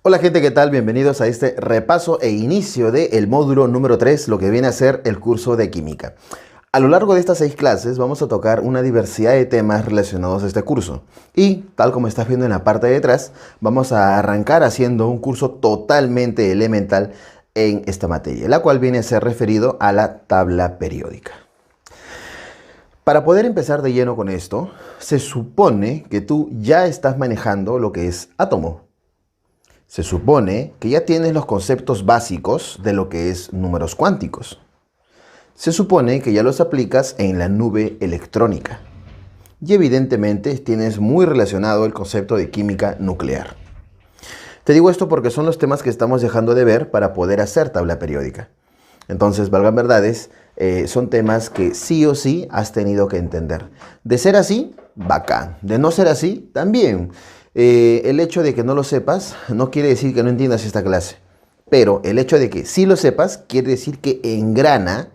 Hola gente, ¿qué tal? Bienvenidos a este repaso e inicio del módulo número 3, lo que viene a ser el curso de química. A lo largo de estas 6 clases vamos a tocar una diversidad de temas relacionados a este curso. Y, tal como estás viendo en la parte de atrás, vamos a arrancar haciendo un curso totalmente elemental en esta materia, la cual viene a ser referido a la tabla periódica. Para poder empezar de lleno con esto, se supone que tú ya estás manejando lo que es átomo. Se supone que ya tienes los conceptos básicos de lo que es números cuánticos. Se supone que ya los aplicas en la nube electrónica. Y evidentemente tienes muy relacionado el concepto de química nuclear. Te digo esto porque son los temas que estamos dejando de ver para poder hacer tabla periódica. Entonces, valgan verdades, son temas que sí o sí has tenido que entender. De ser así, bacán. De no ser así, también. El hecho de que no lo sepas no quiere decir que no entiendas esta clase. Pero el hecho de que sí lo sepas quiere decir que engrana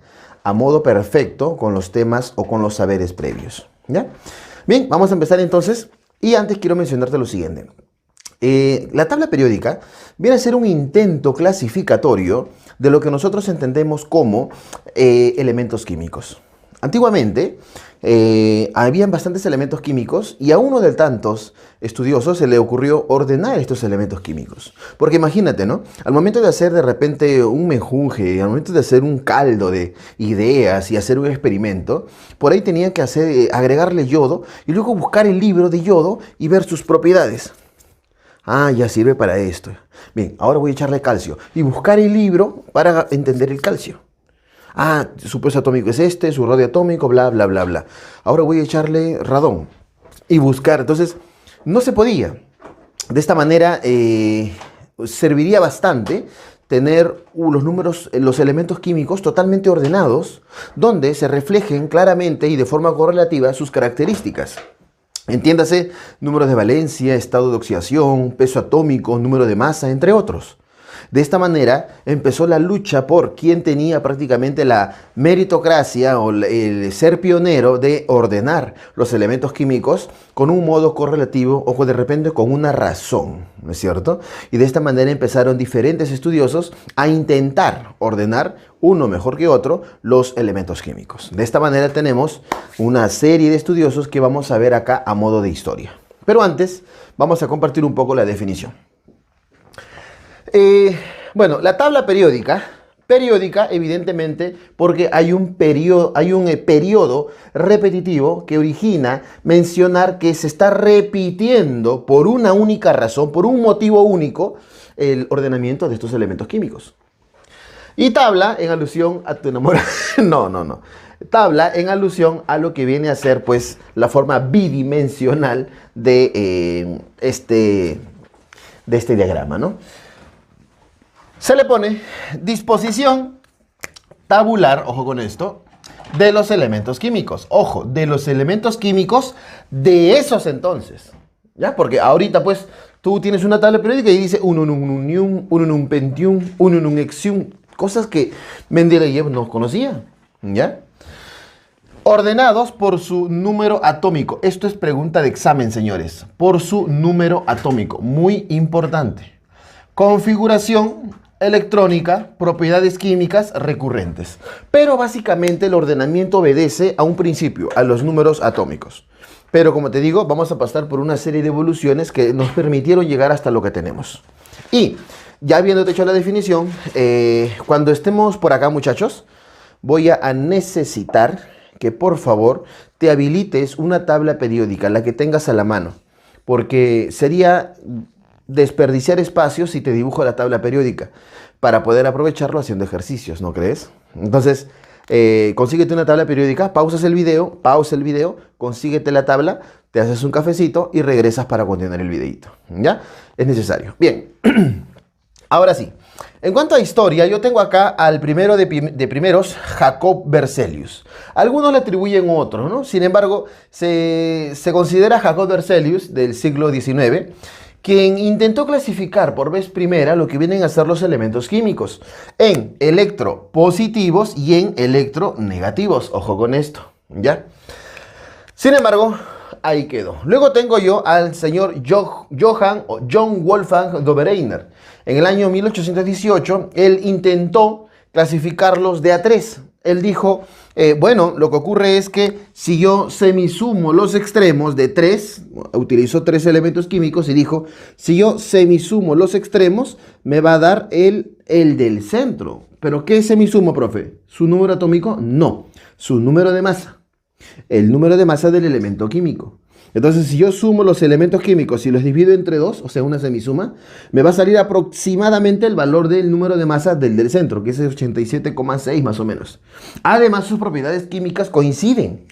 a modo perfecto con los temas o con los saberes previos. ¿Ya? Bien, vamos a empezar entonces. Y antes quiero mencionarte lo siguiente. La tabla periódica viene a ser un intento clasificatorio de lo que nosotros entendemos como elementos químicos. Antiguamente habían bastantes elementos químicos y a uno de tantos estudiosos se le ocurrió ordenar estos elementos químicos. Porque imagínate, ¿no? Al momento de hacer de repente un mejunje, al momento de hacer un caldo de ideas y hacer un experimento, por ahí tenían que agregarle yodo y luego buscar el libro de yodo y ver sus propiedades. Ah, ya sirve para esto. Bien, ahora voy a echarle calcio y buscar el libro para entender el calcio. Ah, su peso atómico es este, su radio atómico, bla, bla, bla, bla. Ahora voy a echarle radón y buscar. Entonces, no se podía. De esta manera, serviría bastante tener los números, los elementos químicos totalmente ordenados, donde se reflejen claramente y de forma correlativa sus características. Entiéndase, números de valencia, estado de oxidación, peso atómico, número de masa, entre otros. De esta manera empezó la lucha por quien tenía prácticamente la meritocracia o el ser pionero de ordenar los elementos químicos con un modo correlativo o de repente con una razón, ¿no es cierto? Y de esta manera empezaron diferentes estudiosos a intentar ordenar, uno mejor que otro, los elementos químicos. De esta manera tenemos una serie de estudiosos que vamos a ver acá a modo de historia. Pero antes vamos a compartir un poco la definición. Bueno, la tabla periódica evidentemente porque hay un periodo repetitivo que origina mencionar que se está repitiendo por una única razón, por un motivo único, el ordenamiento de estos elementos químicos. Y tabla en alusión a tu enamorado. No. Tabla en alusión a lo que viene a ser pues la forma bidimensional de este diagrama, ¿no? Se le pone disposición tabular, ojo con esto, de los elementos químicos. Ojo, de los elementos químicos de esos entonces. ¿Ya? Porque ahorita pues tú tienes una tabla periódica y dice 1 en un unium, 1 en un pentium, 1 en un hexium. Cosas que Mendeleev no conocía. ¿Ya? Ordenados por su número atómico. Esto es pregunta de examen, señores. Por su número atómico. Muy importante. Configuración electrónica, propiedades químicas recurrentes. Pero básicamente el ordenamiento obedece a un principio, a los números atómicos. Pero como te digo, vamos a pasar por una serie de evoluciones que nos permitieron llegar hasta lo que tenemos. Y ya habiéndote hecho la definición, cuando estemos por acá, muchachos, voy a necesitar que por favor te habilites una tabla periódica, la que tengas a la mano. Porque sería desperdiciar espacio si te dibujo la tabla periódica para poder aprovecharlo haciendo ejercicios, ¿no crees? Entonces, consíguete una tabla periódica, pausa el video, consíguete la tabla, te haces un cafecito y regresas para continuar el videito, ¿ya? Es necesario. Bien, ahora sí. En cuanto a historia, yo tengo acá al primero de primeros, Jacob Berzelius. Algunos le atribuyen otros, ¿no? Sin embargo, se considera Jacob Berzelius del siglo XIX, quien intentó clasificar por vez primera lo que vienen a ser los elementos químicos en electropositivos y en electronegativos. Ojo con esto, ¿ya? Sin embargo, ahí quedó. Luego tengo yo al señor John Wolfgang Dobereiner. En el año 1818, él intentó clasificarlos de a tres. Él dijo, bueno, lo que ocurre es que si yo semisumo los extremos de 3, utilizó 3 elementos químicos y dijo, si yo semisumo los extremos, me va a dar el del centro. ¿Pero qué semisumo, profe? ¿Su número atómico? No, su número de masa. El número de masa del elemento químico. Entonces, si yo sumo los elementos químicos y los divido entre 2, o sea, una semisuma, me va a salir aproximadamente el valor del número de masa del centro, que es 87,6 más o menos. Además, sus propiedades químicas coinciden.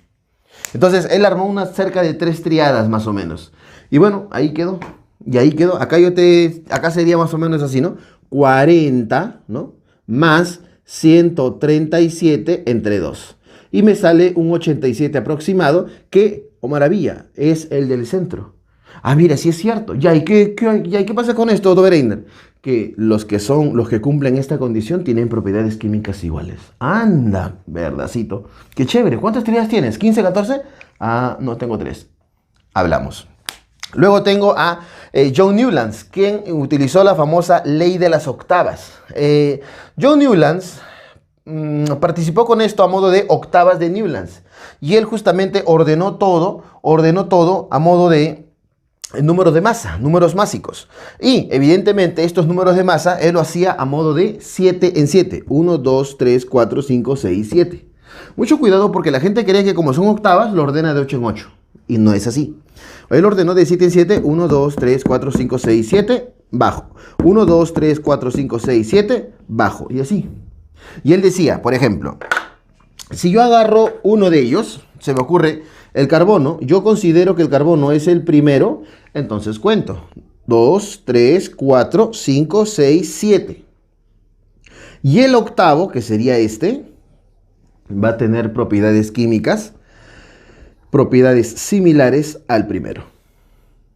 Entonces, él armó cerca de 3 triadas más o menos. Y bueno, ahí quedó. Y ahí quedó. Acá sería más o menos así, ¿no? 40, ¿no? Más 137 entre 2. Y me sale un 87 aproximado que, oh maravilla, es el del centro. Ah, mira, sí es cierto. Ya, ¿y qué pasa con esto, Dobereiner? Que los que cumplen esta condición tienen propiedades químicas iguales. Anda, verdadcito. Qué chévere. ¿Cuántas triadas tienes? ¿15, 14? Ah, no, tengo 3. Hablamos. Luego tengo a John Newlands, quien utilizó la famosa ley de las octavas. John Newlands participó con esto a modo de octavas de Newlands. Y él justamente ordenó todo a modo de números de masa, números másicos. Y evidentemente estos números de masa él lo hacía a modo de 7 en 7. 1, 2, 3, 4, 5, 6, 7. Mucho cuidado porque la gente cree que como son octavas lo ordena de 8 en 8. Y no es así. Él ordenó de 7 en 7. 1, 2, 3, 4, 5, 6, 7. Bajo. 1, 2, 3, 4, 5, 6, 7. Bajo. Y así. Y él decía, por ejemplo, si yo agarro uno de ellos, se me ocurre el carbono, yo considero que el carbono es el primero, entonces cuento. 2, 3, 4, 5, 6, 7. Y el octavo, que sería este, va a tener propiedades químicas, propiedades similares al primero.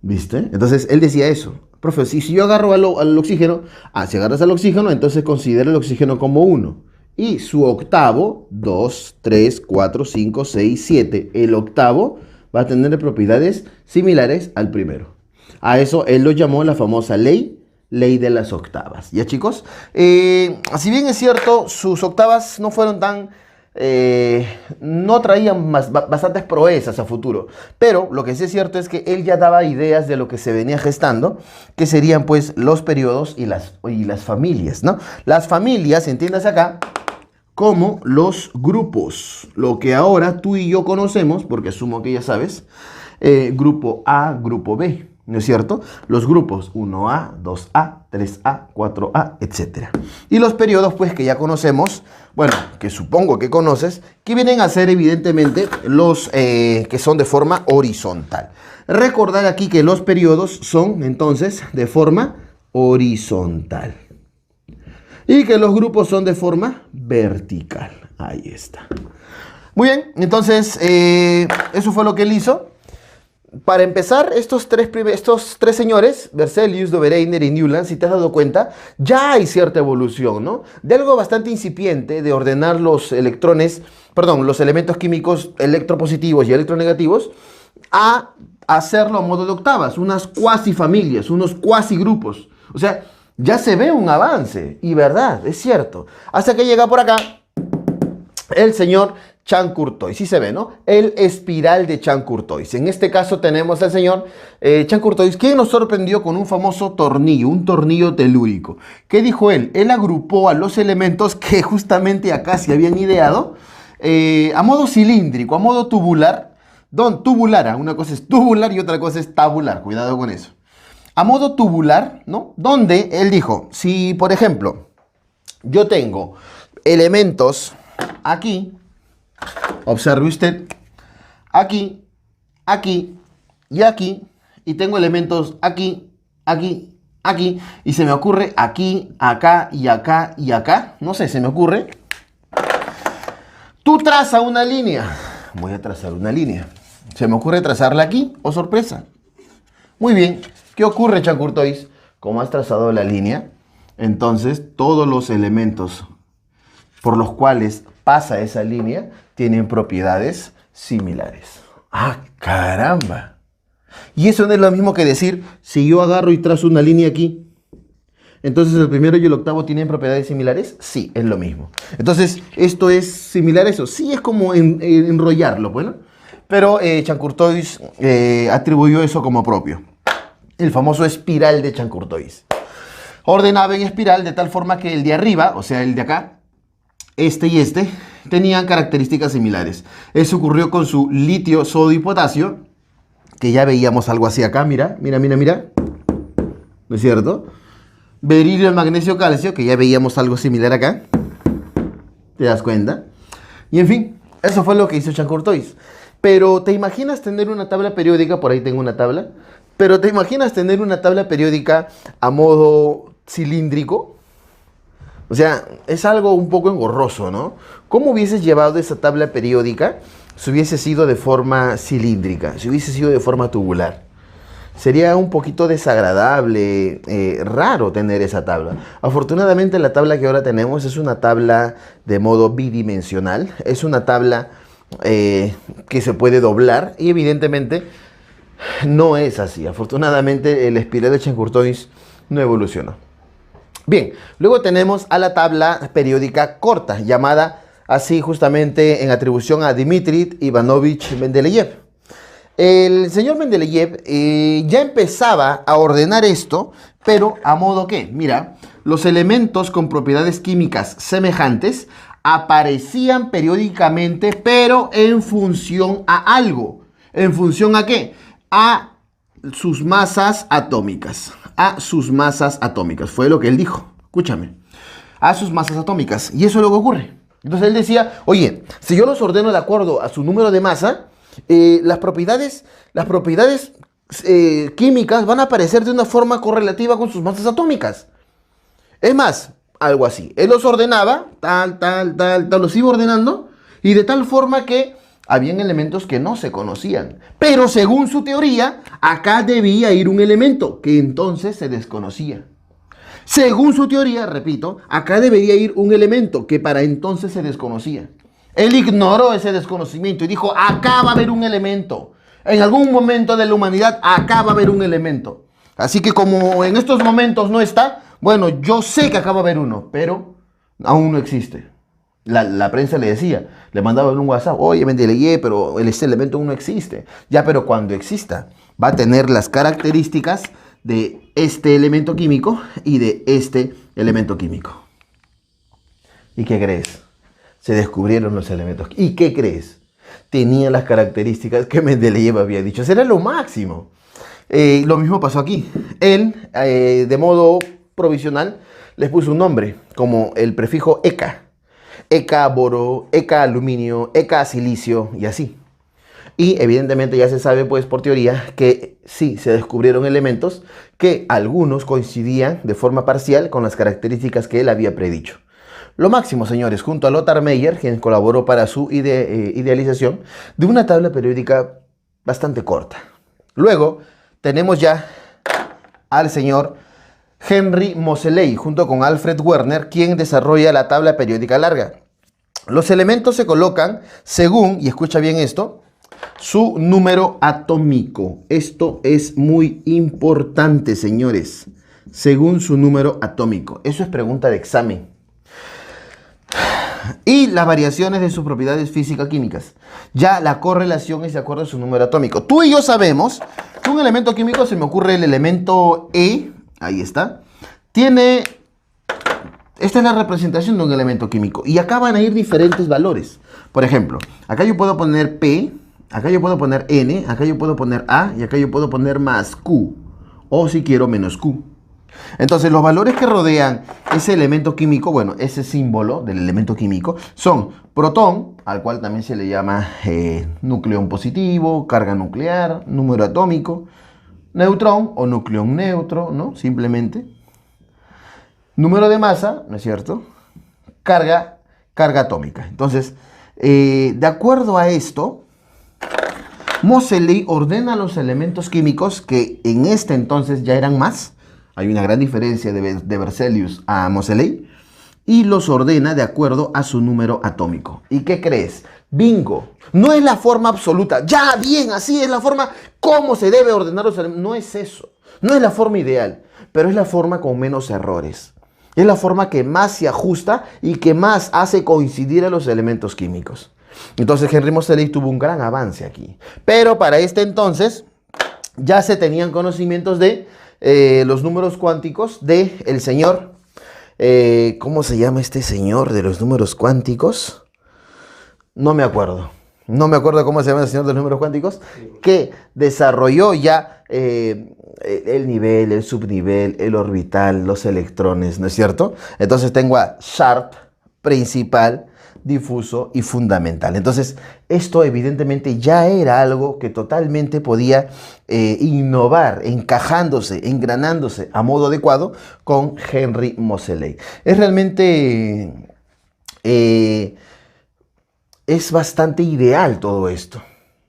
¿Viste? Entonces él decía eso. Profe, si yo agarro al oxígeno, si agarras al oxígeno, entonces considera el oxígeno como 1. Y su octavo, 2, 3, 4, 5, 6, 7. El octavo va a tener propiedades similares al primero. A eso él lo llamó la famosa ley de las octavas. ¿Ya, chicos? Si bien es cierto, sus octavas no fueron tan... no traían bastantes proezas a futuro, pero lo que sí es cierto es que él ya daba ideas de lo que se venía gestando, que serían pues los periodos y las familias, ¿no? Las familias, entiendas acá, como los grupos, lo que ahora tú y yo conocemos, porque asumo que ya sabes, grupo A, grupo B, ¿no es cierto? Los grupos 1A, 2A, 3A, 4A, etc. Y los periodos, pues, que ya conocemos, bueno, que supongo que conoces, que vienen a ser, evidentemente, los que son de forma horizontal. Recordar aquí que los periodos son, entonces, de forma horizontal. Y que los grupos son de forma vertical. Ahí está. Muy bien, entonces, eso fue lo que él hizo. Para empezar, estos tres señores, Berzelius, Dobereiner y Newlands, si te has dado cuenta, ya hay cierta evolución, ¿no? De algo bastante incipiente de ordenar los elementos químicos electropositivos y electronegativos, a hacerlo a modo de octavas, unas cuasi familias, unos cuasi grupos. O sea, ya se ve un avance, y verdad, es cierto. Hasta que llega por acá el señor Channe-Courtois, sí se ve, ¿no? El espiral de Channe-Courtois. En este caso tenemos al señor Channe-Courtois, quien nos sorprendió con un famoso tornillo, un tornillo telúrico. ¿Qué dijo él? Él agrupó a los elementos que justamente acá se habían ideado a modo cilíndrico, a modo tubular. Una cosa es tubular y otra cosa es tabular, cuidado con eso. A modo tubular, ¿no? Donde él dijo, si por ejemplo yo tengo elementos aquí, observe usted, aquí, aquí y aquí, y tengo elementos aquí, aquí, aquí, y se me ocurre aquí, acá y acá y acá, no sé, se me ocurre. Tú traza una línea. Voy a trazar una línea. Se me ocurre trazarla aquí, oh sorpresa. Muy bien, ¿qué ocurre, Channe-Courtois? Como has trazado la línea, entonces todos los elementos por los cuales pasa esa línea tienen propiedades similares. Ah, caramba. Y eso no es lo mismo que decir, si yo agarro y trazo una línea aquí, entonces el primero y el octavo tienen propiedades similares. Sí, es lo mismo. Entonces, ¿esto es similar a eso? Sí, es como enrollarlo, bueno. Pero Chancourtois atribuyó eso como propio. El famoso espiral de Chancourtois. Ordenaba en espiral de tal forma que el de arriba, o sea, el de acá, este y este, tenían características similares. Eso ocurrió con su litio, sodio y potasio, que ya veíamos algo así acá, mira, mira, mira, mira. ¿No es cierto? Berilio, magnesio, calcio, que ya veíamos algo similar acá. ¿Te das cuenta? Y en fin, eso fue lo que hizo Chancourtois. Pero ¿te imaginas tener una tabla periódica? Por ahí tengo una tabla. Pero ¿te imaginas tener una tabla periódica a modo cilíndrico? O sea, es algo un poco engorroso, ¿no? ¿Cómo hubieses llevado esa tabla periódica si hubiese sido de forma cilíndrica, si hubiese sido de forma tubular? Sería un poquito desagradable, raro tener esa tabla. Afortunadamente la tabla que ahora tenemos es una tabla de modo bidimensional. Es una tabla que se puede doblar y evidentemente no es así. Afortunadamente el espiral de Chancourtois no evolucionó. Bien, luego tenemos a la tabla periódica corta, llamada así justamente en atribución a Dmitri Ivanovich Mendeleev. El señor Mendeleev ya empezaba a ordenar esto, pero a modo que, mira, los elementos con propiedades químicas semejantes aparecían periódicamente, pero en función a algo. ¿En función a qué? A sus masas atómicas. A sus masas atómicas. Fue lo que él dijo. Escúchame. A sus masas atómicas. Y eso es lo que ocurre. Entonces él decía, oye, si yo los ordeno de acuerdo a su número de masa, las propiedades químicas van a aparecer de una forma correlativa con sus masas atómicas. Es más, algo así. Él los ordenaba, tal, los iba ordenando, y de tal forma que habían elementos que no se conocían. Pero según su teoría, acá debía ir un elemento que entonces se desconocía. Según su teoría, repito, acá debería ir un elemento que para entonces se desconocía. Él ignoró ese desconocimiento y dijo, acá va a haber un elemento. En algún momento de la humanidad, acá va a haber un elemento. Así que como en estos momentos no está, bueno, yo sé que acá va a haber uno, pero aún no existe. La prensa le decía, le mandaba un WhatsApp, oye, Mendeleev, pero este elemento aún no existe. Ya, pero cuando exista, va a tener las características de este elemento químico y de este elemento químico. ¿Y qué crees? Se descubrieron los elementos. ¿Y qué crees? Tenía las características que Mendeleev había dicho. Será lo máximo. Lo mismo pasó aquí. Él, de modo provisional, les puso un nombre, como el prefijo ECA. ECA boro, ECA aluminio, ECA silicio y así. Y evidentemente ya se sabe, pues, por teoría, que sí, se descubrieron elementos que algunos coincidían de forma parcial con las características que él había predicho. Lo máximo, señores, junto a Lothar Meyer, quien colaboró para su idealización de una tabla periódica bastante corta. Luego tenemos ya al señor Henry Moseley, junto con Alfred Werner, quien desarrolla la tabla periódica larga. Los elementos se colocan según, y escucha bien esto, su número atómico. Esto es muy importante, señores. Según su número atómico. Eso es pregunta de examen. Y las variaciones de sus propiedades físico-químicas. Ya la correlación es de acuerdo a su número atómico. Tú y yo sabemos que un elemento químico, se me ocurre el elemento E, ahí está, tiene, esta es la representación de un elemento químico. Y acá van a ir diferentes valores. Por ejemplo, acá yo puedo poner P, acá yo puedo poner N, acá yo puedo poner A y acá yo puedo poner más Q. O si quiero menos Q. Entonces los valores que rodean ese elemento químico, bueno, ese símbolo del elemento químico, son protón, al cual también se le llama nucleón positivo, carga nuclear, número atómico, neutrón o nucleón neutro, ¿no? Simplemente. Número de masa, ¿no es cierto? Carga atómica. Entonces, de acuerdo a esto, Moseley ordena los elementos químicos que en este entonces ya eran más. Hay una gran diferencia de Berzelius a Moseley. Y los ordena de acuerdo a su número atómico. ¿Y qué crees? Bingo. No es la forma absoluta. Ya, bien, así es la forma como se debe ordenar los elementos. No es eso. No es la forma ideal, pero es la forma con menos errores. Es la forma que más se ajusta y que más hace coincidir a los elementos químicos. Entonces Henry Moseley tuvo un gran avance aquí. Pero para este entonces ya se tenían conocimientos de los números cuánticos de el señor, ¿cómo se llama este señor de los números cuánticos? No me acuerdo. No me acuerdo cómo se llama el señor de los números cuánticos, que desarrolló ya el nivel, el subnivel, el orbital, los electrones, ¿no es cierto? Entonces tengo a Sharp, principal, difuso y fundamental. Entonces, esto evidentemente ya era algo que totalmente podía innovar, encajándose, engranándose a modo adecuado con Henry Moseley. Es realmente... es bastante ideal todo esto.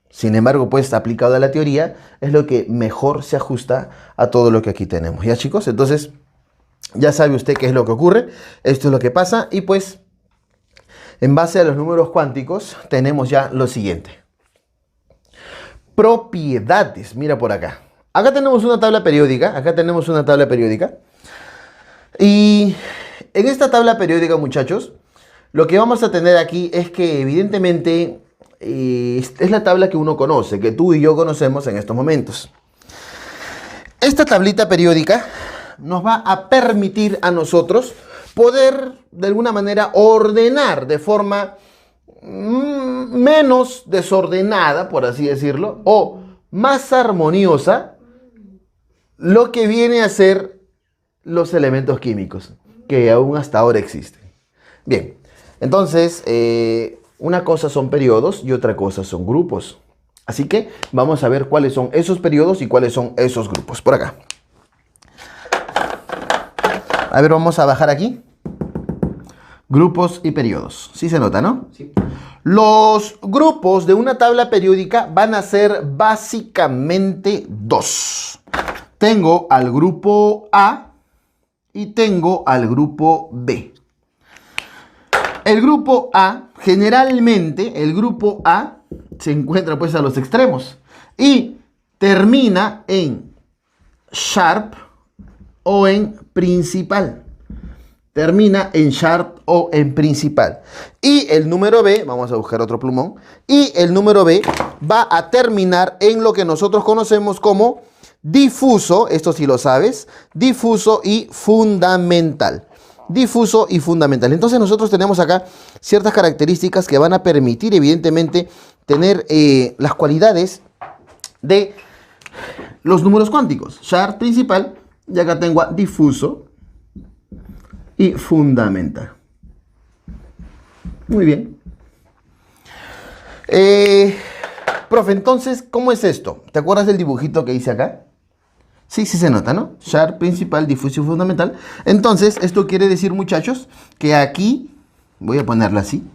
Sin embargo, pues aplicado a la teoría, es lo que mejor se ajusta a todo lo que aquí tenemos. ¿Ya, chicos? Entonces, ya sabe usted qué es lo que ocurre. Esto es lo que pasa. Y pues, en base a los números cuánticos, tenemos ya lo siguiente. Propiedades. Mira por acá. Acá tenemos una tabla periódica. Acá tenemos una tabla periódica. Y en esta tabla periódica, muchachos, lo que vamos a tener aquí es que evidentemente es la tabla que uno conoce, que tú y yo conocemos en estos momentos. Esta tablita periódica nos va a permitir a nosotros poder de alguna manera ordenar de forma menos desordenada, por así decirlo, o más armoniosa lo que viene a ser los elementos químicos que aún hasta ahora existen. Bien. Entonces, una cosa son periodos y otra cosa son grupos. Así que vamos a ver cuáles son esos periodos y cuáles son esos grupos. Por acá. A ver, vamos a bajar aquí. Grupos y periodos. ¿Sí se nota, no? Sí. Los grupos de una tabla periódica van a ser básicamente dos. Tengo al grupo A y tengo al grupo B. El grupo A, generalmente el grupo A se encuentra pues a los extremos y termina en Sharp o en principal. Termina en Sharp o en principal. Y el número B, vamos a buscar otro plumón, y el número B va a terminar en lo que nosotros conocemos como difuso, esto sí lo sabes, difuso y fundamental. Difuso y fundamental. Entonces nosotros tenemos acá ciertas características que van a permitir evidentemente tener las cualidades de los números cuánticos. Sharp principal, y acá tengo a difuso y fundamental. Muy bien. Profe, entonces, ¿cómo es esto? ¿Te acuerdas del dibujito que hice acá? Sí, sí se nota, ¿no? Sharp, principal, difuso y fundamental. Entonces, esto quiere decir, muchachos, que aquí, voy a ponerla así,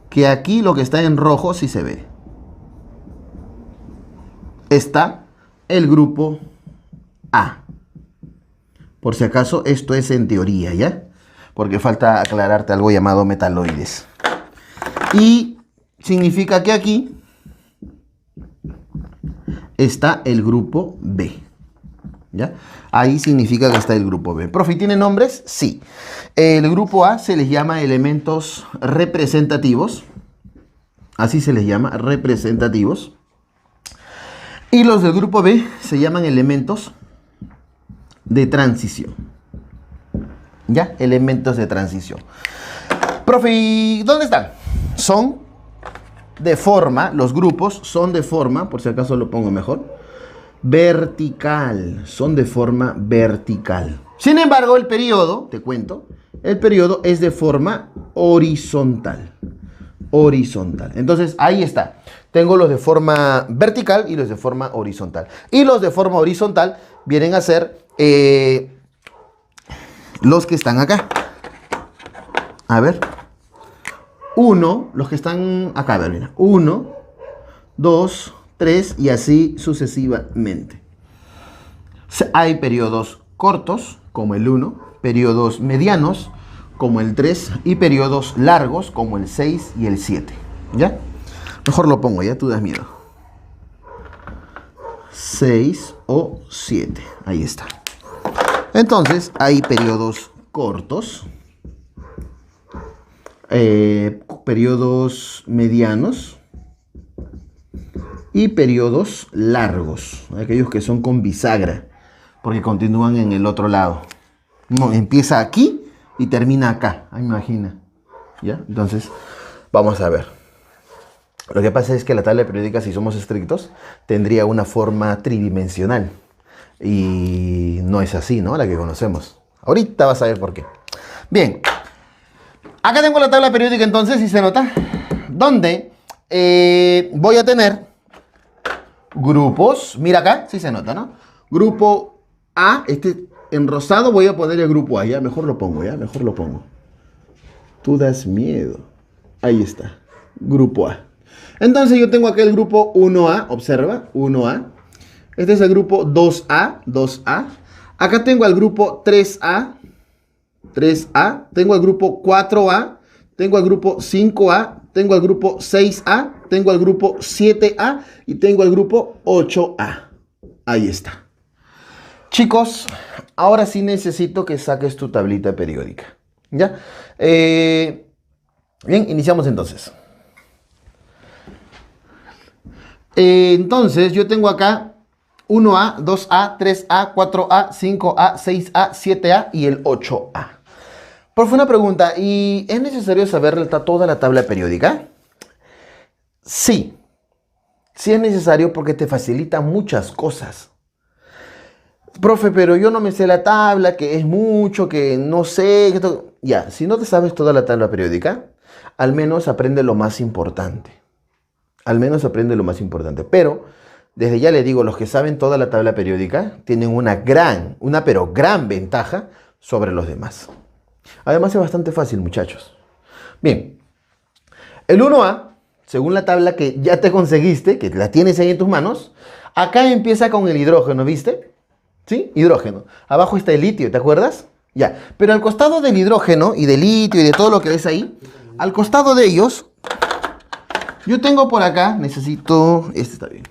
que aquí lo que está en rojo sí se ve. Está el grupo A. Por si acaso, esto es en teoría, ¿ya? Porque falta aclararte algo llamado metaloides. Y significa que aquí está el grupo B. ¿Ya? Ahí significa que está el grupo B. Profe, ¿tiene nombres? Sí. El grupo A se les llama elementos representativos. Así se les llama, representativos. Y los del grupo B se llaman elementos de transición. ¿Ya? Elementos de transición. Profe, ¿y dónde están? Son de forma, los grupos son de forma, por si acaso lo pongo mejor, vertical, son de forma vertical. Sin embargo, el periodo, te cuento, el periodo es de forma horizontal. Horizontal. Entonces, ahí está. Tengo los de forma vertical y los de forma horizontal. Y los de forma horizontal vienen a ser los que están acá. A ver. Uno, los que están acá, a ver, mira. 1, 2, 3 y así sucesivamente. Hay periodos cortos, como el 1, periodos medianos, como el 3, y periodos largos, como el 6 y el 7. ¿Ya? Mejor lo pongo, ya tú das miedo. 6 o 7. Ahí está. Entonces, hay periodos cortos, periodos medianos y periodos largos, aquellos que son con bisagra, porque continúan en el otro lado. No, empieza aquí y termina acá, ahí me imagina. ¿Ya? Entonces, vamos a ver. Lo que pasa es que la tabla periódica, si somos estrictos, tendría una forma tridimensional. Y no es así, ¿no? La que conocemos. Ahorita vas a ver por qué. Bien. Acá tengo la tabla periódica entonces, ¿sí se nota? Donde voy a tener grupos. Mira acá, sí se nota, ¿no? Grupo A, en rosado voy a poner el grupo A. Ya, mejor lo pongo, ya, mejor lo pongo. Tú das miedo. Ahí está. Grupo A. Entonces yo tengo acá el grupo 1A, observa, 1A. Este es el grupo 2A, 2A. Acá tengo al grupo 3A, 3A. Tengo al grupo 4A. Tengo al grupo 5A. Tengo al grupo 6A. Tengo al grupo 7A. Y tengo al grupo 8A. Ahí está. Chicos, ahora sí necesito que saques tu tablita periódica. ¿Ya? Bien, iniciamos entonces. Entonces yo tengo acá 1A, 2A, 3A, 4A, 5A, 6A, 7A y el 8A. Profe, una pregunta, ¿y es necesario saber toda la tabla periódica? Sí, sí es necesario porque te facilita muchas cosas. Profe, pero yo no me sé la tabla, que es mucho, que no sé. Ya, si no te sabes toda la tabla periódica, al menos aprende lo más importante. Al menos aprende lo más importante. Pero, desde ya le digo, los que saben toda la tabla periódica tienen una gran ventaja sobre los demás. Además es bastante fácil, muchachos. Bien, el 1A, según la tabla que ya te conseguiste, que la tienes ahí en tus manos, acá empieza con el hidrógeno, ¿viste? ¿Sí? Hidrógeno. Abajo está el litio, ¿te acuerdas? Ya. Pero al costado del hidrógeno y del litio y de todo lo que ves ahí, al costado de ellos, yo tengo por acá, necesito, este está bien,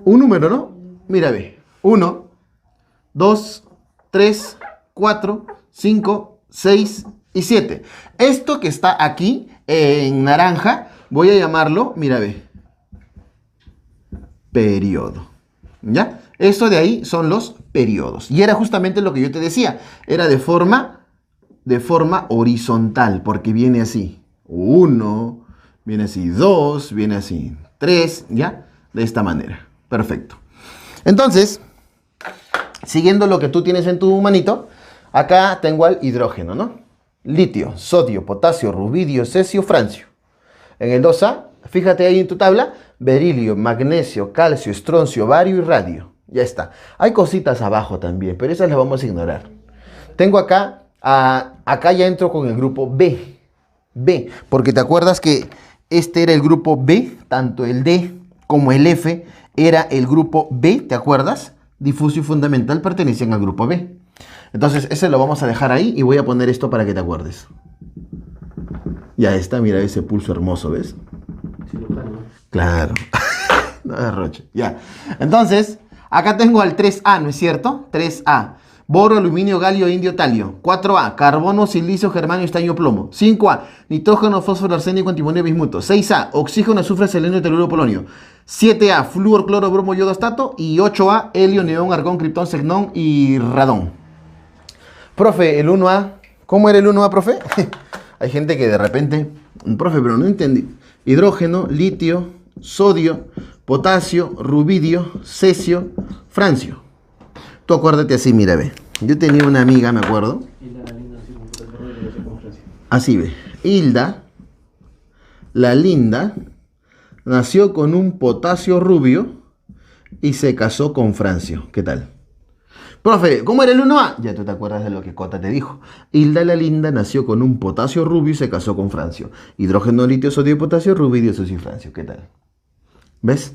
un número, ¿no? Mira, ve. 1, 2, 3, 4, 5, 6 y 7. Esto que está aquí en naranja, voy a llamarlo, mira, ve, periodo. ¿Ya? Esto de ahí son los periodos. Y era justamente lo que yo te decía. Era de forma horizontal, porque viene así. 1, viene así 2, viene así 3, ¿ya? De esta manera. Perfecto. Entonces, siguiendo lo que tú tienes en tu manito, acá tengo al hidrógeno, ¿no? Litio, sodio, potasio, rubidio, cesio, francio. En el 2A, fíjate ahí en tu tabla, berilio, magnesio, calcio, estroncio, bario y radio. Ya está. Hay cositas abajo también, pero esas las vamos a ignorar. Tengo acá, acá ya entro con el grupo B. B, porque te acuerdas que este era el grupo B, tanto el D como el F era el grupo B, ¿te acuerdas? Difuso y fundamental pertenecían al grupo B. Entonces ese lo vamos a dejar ahí y voy a poner esto para que te acuerdes. Ya está, mira ese pulso hermoso, ¿ves? Claro. No derroche. Ya. Entonces, acá tengo al 3A, ¿no es cierto? 3A. Boro, aluminio, galio, indio, talio. 4A. Carbono, silicio, germanio, estaño, plomo. 5A. Nitrógeno, fósforo, arsénico, antimonio, bismuto. 6A. Oxígeno, azufre, selenio, teluro, polonio. 7A. Flúor, cloro, bromo, yodo, astato. Y 8A. Helio, neón, argón, criptón, xenón y radón. Profe, el 1A. ¿Cómo era el 1A, profe? Hay gente que de repente... Profe, pero no entendí. Hidrógeno, litio, sodio, potasio, rubidio, cesio, francio. Tú acuérdate así, mira, ve. Yo tenía una amiga, me acuerdo. Así ve. Hilda, la linda, nació con un potasio rubio y se casó con Francio. ¿Qué tal? Profe, ¿cómo era el 1A? Ya tú te acuerdas de lo que Cota te dijo. Hilda la linda nació con un potasio rubio y se casó con Francio. Hidrógeno, litio, sodio y potasio, rubidio, cesio y francio. ¿Qué tal? ¿Ves?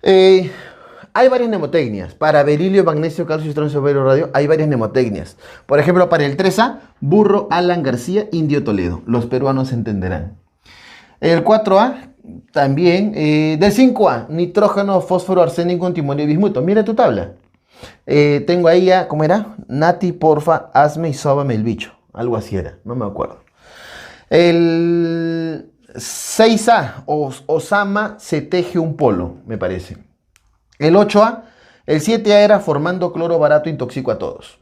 Hay varias mnemotecnias. Para berilio, magnesio, calcio, estroncio, bario, radio, hay varias mnemotecnias. Por ejemplo, para el 3A, Burro, Alan García, Indio Toledo. Los peruanos entenderán. El 4A también. Del 5A, nitrógeno, fósforo, arsénico, antimonio y bismuto. Mira tu tabla. Tengo ahí ya, ¿cómo era? Nati, porfa, hazme y sóbame el bicho. Algo así era, no me acuerdo. El 6A, Osama se teje un polo, me parece. El 8A, el 7A era formando cloro barato intoxico a todos.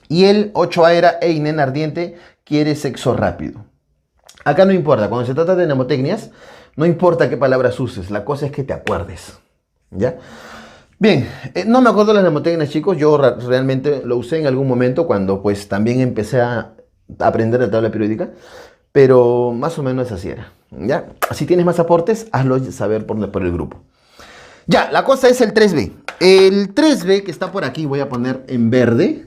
Y el 8A era Einen ardiente quiere sexo rápido. Acá no importa, cuando se trata de mnemotecnias, no importa qué palabras uses, la cosa es que te acuerdes. ¿Ya? Bien, no me acuerdo las mnemotecnias, chicos. Yo realmente lo usé en algún momento cuando pues también empecé a aprender la tabla periódica. Pero más o menos así era. ¿Ya? Si tienes más aportes, hazlo saber por el grupo. Ya, la cosa es el 3B. El 3B que está por aquí, voy a poner en verde.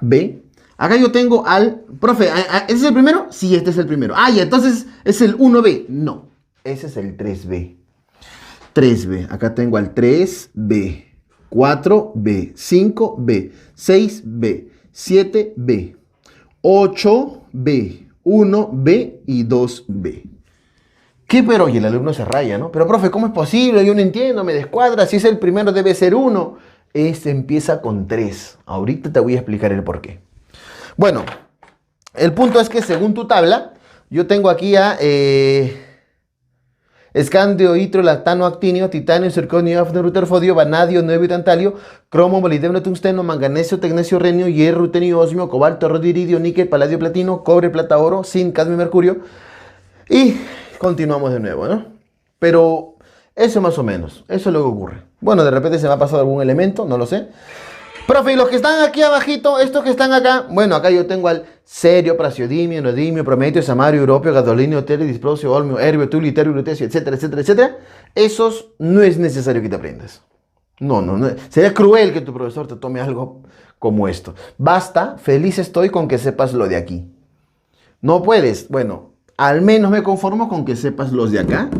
B. Acá yo tengo al... Profe, ¿ese es el primero? Sí, este es el primero. Ah, ya, entonces es el 1B. No, ese es el 3B. 3B. Acá tengo al 3B. 4B. 5B. 6B. 7B. 8B. 1B y 2B. ¿Qué pero? Y el alumno se raya, ¿no? Pero profe, ¿cómo es posible? Yo no entiendo, me descuadra. Si es el primero debe ser 1. Este empieza con 3. Ahorita te voy a explicar el por qué. Bueno, el punto es que según tu tabla, yo tengo aquí a escandio, itro, lactano, actinio, titanio, zirconio, afno, ruterfodio, vanadio, neobio, tantalio, cromo, molibdeno, tungsteno, manganesio, tecnesio, renio, hierro, rutenio, osmio, cobalto, rodio, iridio, níquel, paladio, platino, cobre, plata, oro, zinc, cadmio, mercurio. Y continuamos de nuevo, ¿no? Pero eso más o menos, eso es lo que ocurre. Bueno, de repente se me ha pasado algún elemento, no lo sé. Profe, y los que están aquí abajito, estos que están acá, bueno, acá yo tengo al cerio, prasiodimio, neodimio, prometio, samario, europeo, gadolinio, terio, disprosio, olmio, herbio, tulio, terio, lutecio, etcétera, etcétera, etcétera. Esos no es necesario que te aprendas. No. Sería cruel que tu profesor te tome algo como esto. Basta, feliz estoy con que sepas lo de aquí. No puedes, bueno, al menos me conformo con que sepas los de acá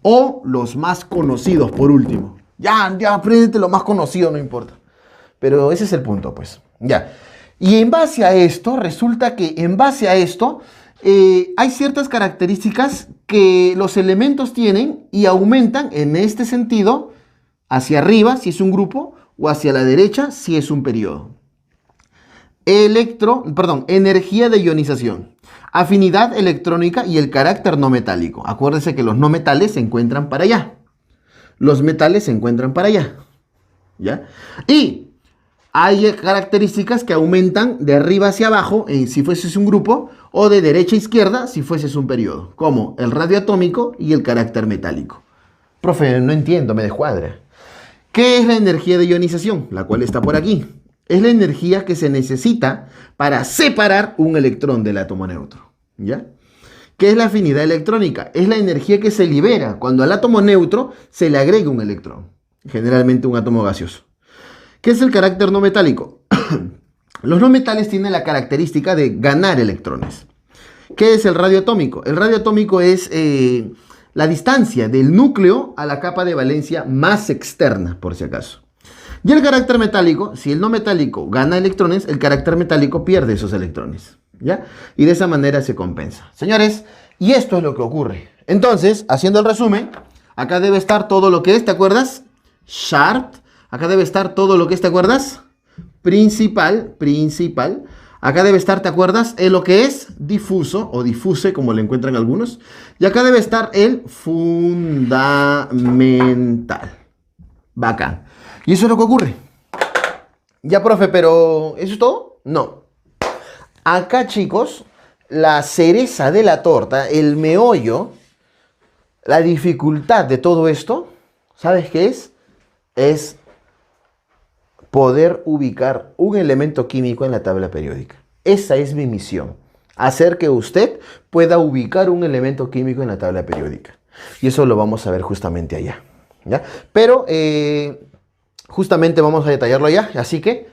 o los más conocidos por último. Ya, apréndete lo más conocido, no importa. Pero ese es el punto, pues. Ya. Y en base a esto, resulta que en base a esto, hay ciertas características que los elementos tienen y aumentan en este sentido, hacia arriba si es un grupo, o hacia la derecha si es un periodo. Energía de ionización, afinidad electrónica y el carácter no metálico. Acuérdense que los no metales se encuentran para allá. Los metales se encuentran para allá. ¿Ya? Y hay características que aumentan de arriba hacia abajo, si fueses un grupo, o de derecha a izquierda, si fueses un periodo, como el radioatómico y el carácter metálico. Profe, no entiendo, me descuadra. ¿Qué es la energía de ionización? La cual está por aquí. Es la energía que se necesita para separar un electrón del átomo neutro. ¿Ya? ¿Qué es la afinidad electrónica? Es la energía que se libera cuando al átomo neutro se le agrega un electrón, generalmente un átomo gaseoso. ¿Qué es el carácter no metálico? Los no metales tienen la característica de ganar electrones. ¿Qué es el radioatómico? El radioatómico es la distancia del núcleo a la capa de valencia más externa, por si acaso. Y el carácter metálico, si el no metálico gana electrones, el carácter metálico pierde esos electrones. ¿Ya? Y de esa manera se compensa. Señores, y esto es lo que ocurre. Entonces, haciendo el resumen, acá debe estar todo lo que es, ¿te acuerdas? Sharp. Acá debe estar todo lo que es, ¿te acuerdas? Principal. Acá debe estar, ¿te acuerdas? Lo que es difuso o difuse, como le encuentran algunos. Y acá debe estar el fundamental. Bacán. Y eso es lo que ocurre. Ya, profe, pero ¿eso es todo? No. Acá, chicos, la cereza de la torta, el meollo, la dificultad de todo esto, ¿sabes qué es? Es poder ubicar un elemento químico en la tabla periódica. Esa es mi misión. Hacer que usted pueda ubicar un elemento químico en la tabla periódica. Y eso lo vamos a ver justamente allá. ¿Ya? Pero justamente vamos a detallarlo allá. Así que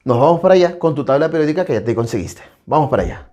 nos vamos para allá con tu tabla periódica que ya te conseguiste. Vamos para allá.